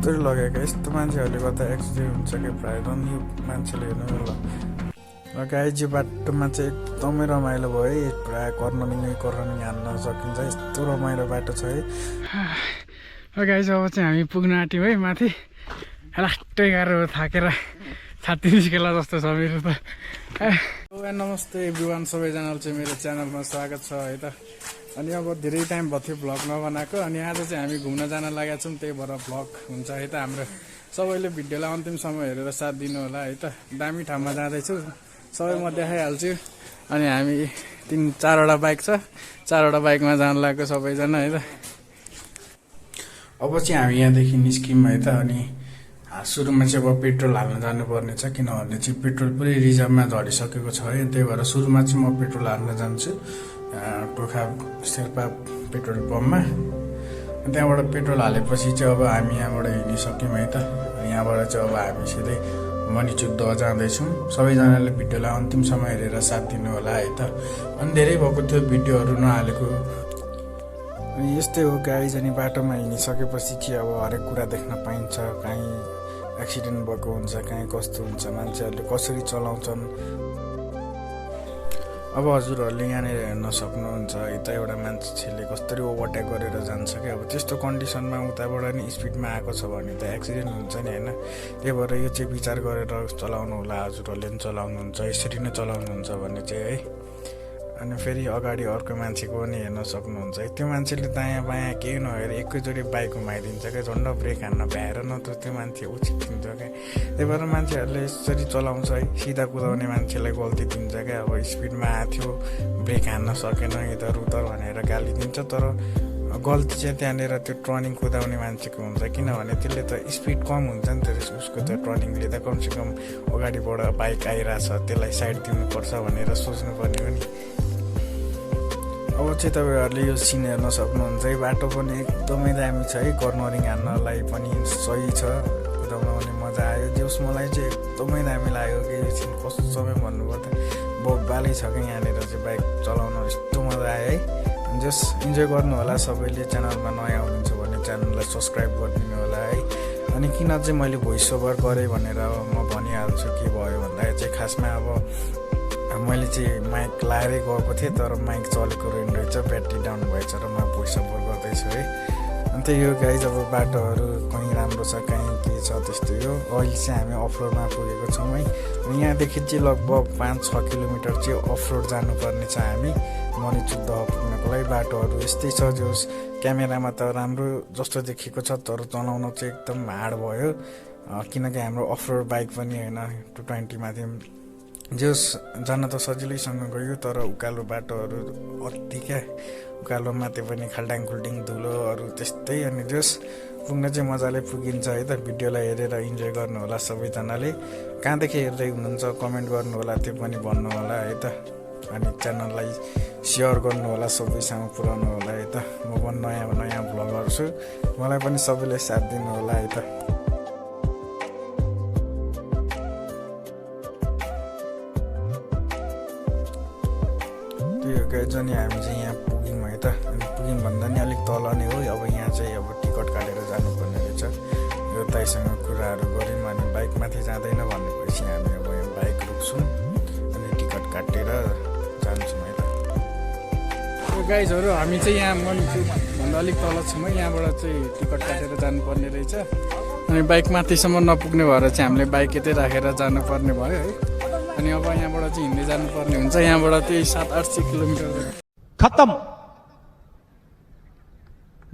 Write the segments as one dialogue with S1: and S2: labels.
S1: यत्रो लगेको यस्तो मान्छेहरूले गर्दा एक्सिडेन्ट हुन्छ कि प्रायः रनियो मान्छेले हेर्नु ल गाइज यो बाटोमा चाहिँ एकदमै रमाइलो भयो है प्रायः कर्नरिङ हान्न सकिन्छ यस्तो रमाइलो बाटो छ है गाइज अब चाहिँ हामी पुग्न आँट्यौँ है माथि लास्टै गाह्रो थाकेर छाती निस्केला जस्तो छ मेरो त नमस्ते एभ्रिवान सबैजनालाई चाहिँ मेरो च्यानलमा स्वागत छ है त अनि अब धेरै टाइम भयो थियो भ्लग नबनाएको अनि आज चाहिँ हामी घुम्न जान लागेका छौँ त्यही भएर भ्लग हुन्छ है त हाम्रो सबैले भिडियोलाई अन्तिमसम्म हेरेर साथ दिनु होला है त दामी ठाउँमा जाँदैछु सबै म देखाइहाल्छु अनि हामी 3-4वटा बाइक छ 4वटा बाइकमा जान लाग्यो सबैजना है त अब चाहिँ हामी यहाँदेखि निस्क्यौँ है त अनि सुरुमा चाहिँ अब पेट्रोल हाल्न जानुपर्ने छ किनभने चाहिँ पेट्रोल पुरै रिजर्भमा झरिसकेको छ है त्यही भएर सुरुमा चाहिँ म पेट्रोल हाल्न जान्छु टोखा शेर्पा पेट्रोल पम्पमा त्यहाँबाट पेट्रोल हालेपछि चाहिँ अब हामी यहाँबाट हिँडिसक्यौँ है त यहाँबाट चाहिँ अब हामी सिधै मणिचुद्ध जाँदैछौँ सबैजनाले भिडियोलाई अन्तिमसम्म हेरेर साथ दिनु होला है त अनि धेरै भएको थियो भिडियोहरू नहालेको अनि यस्तै हो गाइज अनि बाटोमा हिँडिसकेपछि चाहिँ अब हरेक कुरा देख्न पाइन्छ कहीँ एक्सिडेन्ट भएको हुन्छ कहीँ कस्तो हुन्छ मान्छेहरूले कसरी चलाउँछन् अब हजुरहरूले यहाँनिर हेर्न सक्नुहुन्छ यता एउटा मान्छेले कसरी ओभरटेक गरेर जान्छ कि अब त्यस्तो कन्डिसनमा उताबाट नि स्पिडमा आएको छ भने त एक्सिडेन्ट हुन्छ नि होइन त्यही भएर यो चाहिँ विचार गरेर चलाउनु होला हजुरहरूले पनि चलाउनुहुन्छ यसरी नै चलाउनुहुन्छ भने चाहिँ है अनि फेरि अगाडि अर्को मान्छेको पनि हेर्न सक्नुहुन्छ त्यो मान्छेले दायाँ बायाँ केही नहेर एकैचोटि बाइक घुमाइदिन्छ क्या झन्ड ब्रेक हान्न भ्याएर नत्र त्यो मान्छे उछिटिन्छ क्या त्यही भएर मान्छेहरूले यसरी चलाउँछ है सिधा कुदाउने मान्छेलाई गल्ती दिन्छ क्या अब स्पिडमा आएको थियो ब्रेक हान्न सकेन इधर उधर भनेर गाली दिन्छ तर गल्ती चाहिँ त्यहाँनिर त्यो टर्निङ कुदाउने मान्छेको हुन्छ किनभने त्यसले त स्पिड कम हुन्छ नि त उसको त टर्निङले त कमसेकम अगाडिबाट बाइक आइरहेछ त्यसलाई साइड दिनुपर्छ भनेर सोच्नुपर्ने हो नि अब चाहिँ तपाईँहरूले यो सिन हेर्न सक्नुहुन्छ है बाटो पनि एकदमै दामी छ है कर्नरिङ हान्नलाई पनि सही छ कुदाउन पनि मजा आयो जस मलाई चाहिँ एकदमै दामी लाग्यो कि यो सिन कस्तो समय भन्नुपर्दा बालै छ कि यहाँनिर चाहिँ बाइक चलाउन यस्तो मजा आयो है जस इन्जोय गर्नु होला सबैले च्यानलमा नयाँ हुनुहुन्छ भने च्यानललाई सब्सक्राइब गरिदिनु होला है अनि किन चाहिँ मैले भोइस ओभर गरेँ भनेर म भनिहाल्छु के भयो भन्दाखेरि चाहिँ खासमा अब मैले चाहिँ माइक लाएरै गएको थिएँ तर माइक चलेको रहेछ ब्याट्री डाउन भएछ र म भोइस ओभर गर्दैछु है अन्त यो गाइज अब बाटोहरू कहीँ राम्रो छ कहीँ के छ त्यस्तै हो अहिले चाहिँ हामी अफरोडमा पुगेको छौँ है यहाँदेखि चाहिँ लगभग 5-6 किलोमिटर चाहिँ अफरोड जानुपर्ने छ हामी मणिचुद्ध पुग्नको लागि बाटोहरू यस्तै छ जो क्यामेरामा त राम्रो जस्तो देखेको छ तर चलाउन चाहिँ एकदम हार्ड भयो किनकि हाम्रो अफरोड बाइक पनि होइन 220 माथि जस जान त सजिलैसँग गयो तर उकालो बाटोहरू अति क्या उकालोमा त्यो पनि खाल्डाङ खुल्डिङ धुलोहरू त्यस्तै अनि जस पुग्न चाहिँ मजाले पुगिन्छ है त भिडियोलाई हेरेर इन्जोय गर्नु होला सबैजनाले कहाँदेखि हेर्दै हुनुहुन्छ कमेन्ट गर्नु होला त्यो पनि भन्नु होला है त अनि च्यानललाई सेयर गर्नु होला सबैसँग पुऱ्याउनु होला है त म पनि नयाँ भ्लग गर्छु मलाई पनि सबैले साथ दिनु होला है त अनि हामी चाहिँ यहाँ पुग्यौँ है त अनि पुग्यौँ भन्दा नि अलिक तल नै हो अब यहाँ चाहिँ अब टिकट काटेर जानुपर्ने रहेछ यो दाइसँग कुराहरू गऱ्यौँ अनि बाइकमाथि जाँदैन भनेपछि हामी अब यहाँ बाइक रोक्छौँ अनि टिकट काटेर जान्छौँ है त गाइजहरू हामी चाहिँ यहाँ मणिचुद्ध अलिक तल छौँ है यहाँबाट चाहिँ टिकट काटेर जानुपर्ने रहेछ अनि बाइक माथिसम्म नपुग्ने भएर चाहिँ हामीले बाइक यतै राखेर जानुपर्ने भयो है अनि अब यहाँबाट चाहिँ हिँड्दै जानुपर्ने हुन्छ यहाँबाट त्यही 700-800 किलोमिटर
S2: खत्म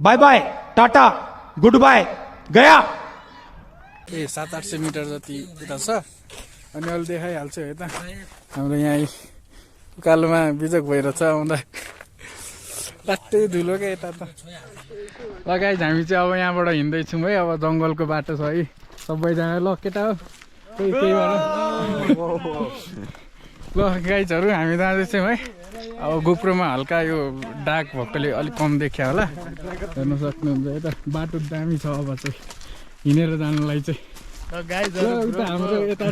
S2: bye bye tata goodbye गया
S1: 700-800 मिटर जति उता छ अनि अहिले देखाइहाल्छु है त हाम्रो यहाँ उकालोमा बिजोक भइरहेछ आउँदा लाट्टै धुलो क्या यता त लगाइज हामी चाहिँ अब यहाँबाट हिँड्दैछौँ है अब जङ्गलको बाटो छ है सबैजना ल केटा हो केही ल गाइजहरू हामी जाँदैछौँ है अब गोप्रोमा हल्का यो डार्क भएकोले अलिक कम देखियो होला हेर्न सक्नुहुन्छ है त बाटो दामी छ अब चाहिँ हिँडेर जानलाई चाहिँ हाम्रो यता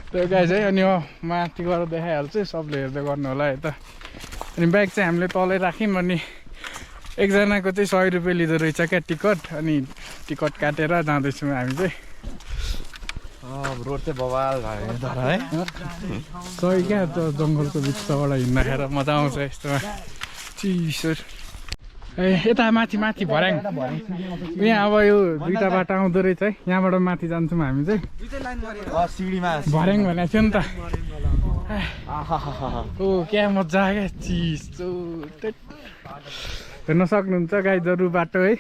S1: त्यो गाइज है अनि माथि गएर देखाइहाल्छु सबले हेर्दै गर्नु होला है त अनि ब्याग चाहिँ हामीले तलै राख्यौँ अनि एकजनाको चाहिँ 100 रुपियाँ लिँदो रहेछ क्या टिकट अनि टिकट काटेर जाँदैछौँ हामी चाहिँ
S3: रोड चाहिँ बवाल भयो तर है
S1: सही क्या जङ्गलको बिचबाट हिँड्दाखेरि मजा आउँछ यस्तोमा चिसो यता माथि माथि भर्याङ यहाँ अब यो दुईटा बाटो आउँदो रहेछ है यहाँबाट माथि जान्छौँ हामी चाहिँ
S3: सिडीमा
S1: भर्याङ भनेको थियो नि त ओ क्या मजा क्या चिसो हेर्न सक्नुहुन्छ गाइजहरू बाटो है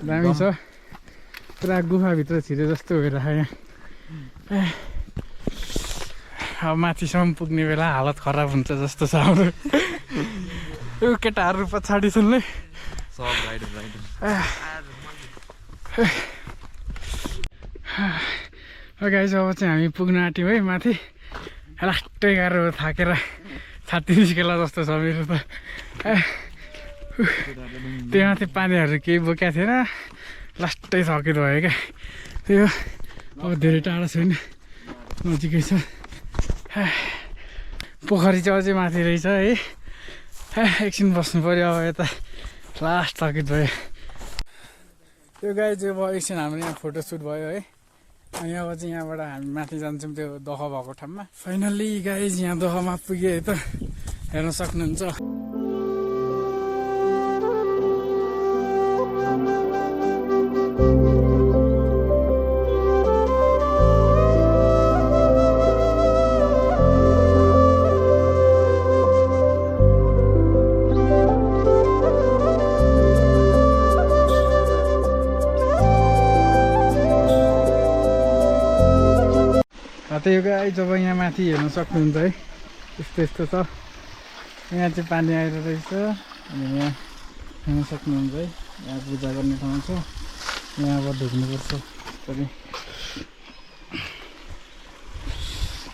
S1: दामी छ पुरा गुफाभित्र छिरे जस्तो भइरहेको यहाँ अब माथिसम्म पुग्ने बेला हालत खराब हुन्छ जस्तो छ हाम्रो यो केटाहरू पछाडि सुन्ने गाइज अब चाहिँ हामी पुग्न आँट्यौँ है माथि लास्टै गाह्रो थाकेर छाती निस्केला जस्तो छ मेरो त त्यो माथि पानीहरू केही बोकेको थिएन लास्टै थकित भयो क्या त्यो अब धेरै टाढा छैन नजिकै छ पोखरी चाहिँ अझै माथि रहेछ है एकछिन बस्नु पऱ्यो अब यता लास्ट थकित भयो त्यो गाई चाहिँ अब एकछिन हाम्रो यहाँ फोटोसुट भयो है अनि अब चाहिँ यहाँबाट हामी माथि जान्छौँ त्यो दह भएको ठाउँमा फाइनल्ली गाइज यहाँ दहमा पुग्यो है त हेर्न सक्नुहुन्छ त्यही गाई जब यहाँ माथि हेर्न सक्नुहुन्छ है यस्तो यस्तो छ यहाँ चाहिँ पानी आएर रहेछ अनि यहाँ हेर्न सक्नुहुन्छ है यहाँ पूजा गर्ने ठाउँ छ यहाँ अब ढुक्नुपर्छ पनि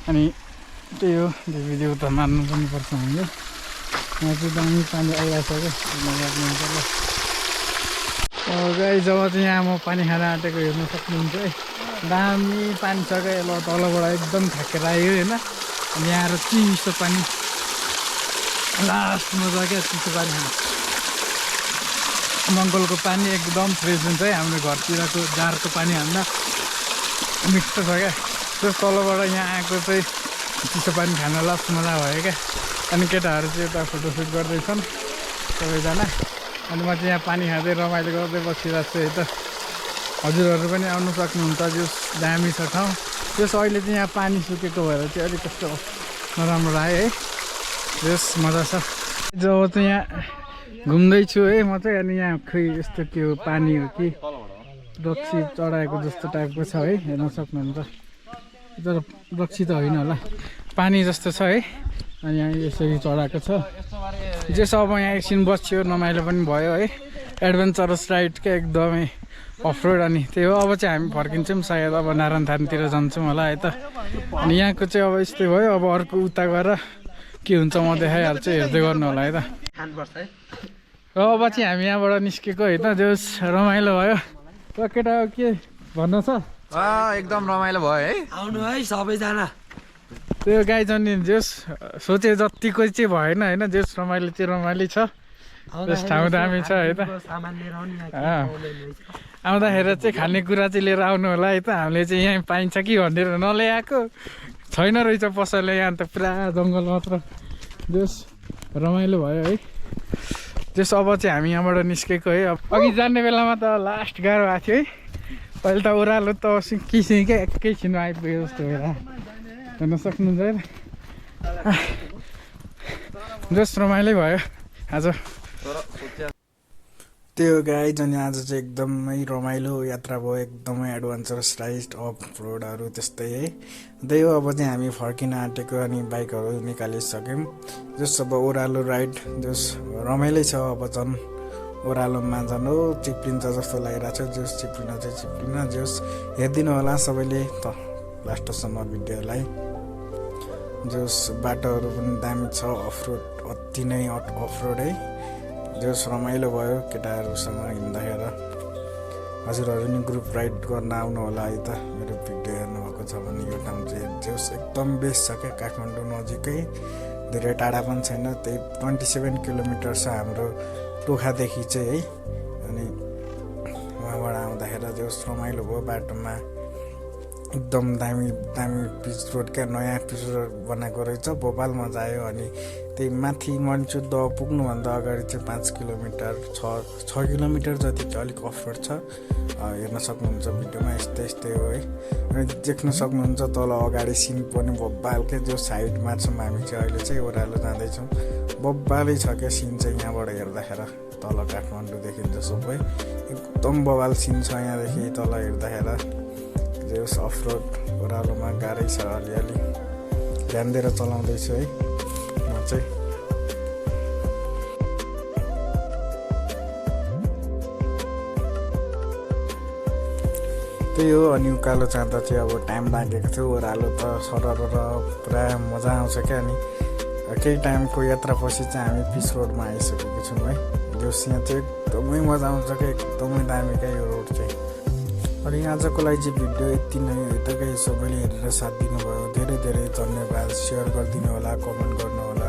S1: अनि त्यही हो देवी देउता मान्नु पनि पर्छ हामीले यहाँ चाहिँ दामी पानी आइरहेको छ क्या गाई जब चाहिँ यहाँ म पानी खान आँटेको हेर्न सक्नुहुन्छ है दामी पानी छ क्या ल तलबाट एकदम थाकेर आयो होइन अनि यहाँ आएर चिसो पानी लास्टमा छ क्या चिसो पानी खानु मङ्गलको पानी एकदम फ्रेस हुन्छ है हाम्रो घरतिरको जारको पानी हाल्दा मिक्स छ क्या त्यस तलबाट यहाँ आएको चाहिँ चिसो पानी खान लास्ट मजा भयो क्या अनि केटाहरू चाहिँ यता फोटोसुट गर्दैछन् सबैजना अनि म चाहिँ यहाँ पानी खाँदै रमाइलो गर्दै बसिरहेको छु है त हजुरहरू पनि आउनु सक्नुहुन्छ जस दामी छ ठाउँ त्यस अहिले चाहिँ यहाँ पानी सुकेको भएर चाहिँ अलिक कस्तो नराम्रो आयो है जस मजा छ जब चाहिँ यहाँ घुम्दैछु है म चाहिँ अनि यहाँ खै यस्तो के हो पानी हो कि रक्सी चढाएको जस्तो टाइपको छ है हेर्न सक्नुहुन्छ तर रक्सी त होइन होला पानी जस्तो छ है अनि यहाँ यसरी चढाएको छ जस अब यहाँ एकछिन बस्यो रमाइलो पनि भयो है एडभेन्चरस राइड क्या एकदमै अफरोड अनि त्यही हो अब चाहिँ हामी फर्किन्छौँ सायद अब नारायणथानतिर जान्छौँ होला है त अनि यहाँको चाहिँ अब यस्तै भयो अब अर्को उता गएर के हुन्छ म देखाइहाल्छु हेर्दै गर्नु होला है त र अब चाहिँ हामी यहाँबाट निस्केको है त जस रमाइलो भयो र केटा के भन्नु छ
S3: एकदम रमाइलो भयो है
S4: आउनु है सबैजना
S1: त्यो गाई जन्ने जस सोचे जतिको चाहिँ भएन होइन जस रमाइलो चाहिँ रमाइलो छ त्यस ठाउँ दामी छ है त आउँदाखेरि चाहिँ खानेकुरा चाहिँ लिएर आउनु होला है त हामीले चाहिँ यहाँ पाइन्छ कि भनेर नल्याएको छैन रहेछ पसलले यहाँ त पुरा जङ्गल मात्र जस रमाइलो भयो है त्यस अब चाहिँ हामी यहाँबाट निस्केको है अब अघि जाने बेलामा त लास्ट गाह्रो आएको थियो है अहिले त ओह्रालो त किसिमकै एकैछिन आइपुग्यो जस्तो भएर हेर्न सक्नुहुन्छ है जस रमाइलो भयो आज त्यो गाइज अनि आज चाहिँ एकदमै रमाइलो यात्रा भयो एकदमै एडभेन्चरस राइड अफ रोडहरू त्यस्तै है त्यही हो अब चाहिँ हामी फर्किन आँटेको अनि बाइकहरू निकालिसक्यौँ जस अब ओह्रालो राइड जस रमाइलो छ अब झन् ओह्रालोमा झन् हो चिप्लिन्छ जस्तो लागिरहेको छ जस चिप्लिन चाहिँ चिप्लिन जस हेरिदिनु होला सबैले त लास्टसम्म भिडियोलाई जस बाटोहरू पनि दामी छ अफरोड अति नै अफरोड है जस रमाइलो भयो केटाहरूसँग हिँड्दाखेरि हजुरहरू नि ग्रुप राइड गर्न आउनु होला है त मेरो भिडियो हेर्नुभएको छ भने यो ठाउँ चाहिँ जोस एकदम बेस्ट छ क्या काठमाडौँ नजिकै धेरै टाढा पनि छैन त्यही 27 किलोमिटर छ हाम्रो टोखादेखि चाहिँ है अनि उहाँबाट आउँदाखेरि जोस रमाइलो भयो बाटोमा एकदम दामी दामी पिच रोड क्या नयाँ पिच रोड बनाएको रहेछ भोपाल मजा आयो अनि त्यही माथि मन्चुद पुग्नुभन्दा अगाडि चाहिँ 5 किलोमिटर 6 किलोमिटर जति चाहिँ अलिक अफरोड छ हेर्न सक्नुहुन्छ भिडियोमा यस्तै यस्तै हो है अनि देख्न सक्नुहुन्छ तल अगाडि सिन पनि बब्बालकै जो साइडमा छौँ हामी चाहिँ अहिले चाहिँ ओह्रालो जाँदैछौँ बब्बालै छ क्या सिन चाहिँ यहाँबाट हेर्दाखेरि तल काठमाडौँ देखिन्छ सबै एकदम बवाल सिन छ यहाँदेखि तल हेर्दाखेरि जोस अफरोड ओह्रालोमा गाह्रै छ अलिअलि ध्यान दिएर चलाउँदैछु है म चाहिँ त्यही हो अनि उकालो जाँदा चाहिँ अब टाइम लागेको थियो ओह्रालो त सरर पुरा मजा आउँछ क्या अनि केही टाइमको यात्रापछि चाहिँ हामी पिच रोडमा आइसकेको छौँ है जोस यहाँ चाहिँ एकदमै मजा आउँछ क्या एकदमै दामी क्या यो रोड चाहिँ अनि आजको लागि चाहिँ भिडियो यति नै हो त सबैले हेरेर साथ दिनुभयो धेरै धेरै धन्यवाद सेयर गरिदिनु होला कमेन्ट गर्नु होला